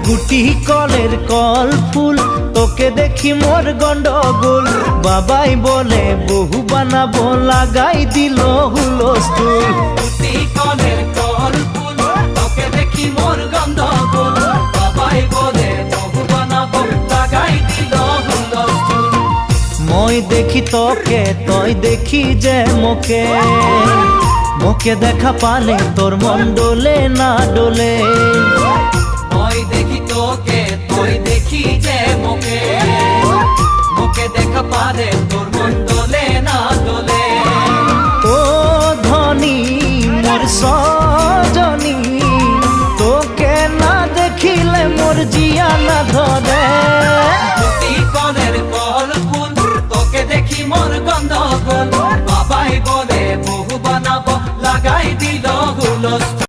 গুটি কলের কল ফুল, তোকে দেখি মোর গন্ডগোল। বাবাই বলে বহু বানাবো, লাগাই দিল হুলস্থুল। গুটি কলের কল ফুল, তোকে দেখি মোর গন্ডগোল। বাবাই বলে বহু বানাবো, লাগাই দিল হুলস্থুল। মই দেখি তোকে, তই দেখি যে মোকে, মোকে দেখা পালে তোর মন ডোলে না ডোলে। মই দেখি তোকে, তুই দেখি যে মোকে, মোকে দেখা পারে তোর মন দোলে না দোলে। ও ধনী মোর সজনী, তোকে না দেখিলে মোর জিয়া না ধরে। গুটি কলের কল ফুল, তোকে দেখি মোর গন্ডগোল। বাবাই বলে বহু বানাবো, লাগাই দিল হুলস্থুল।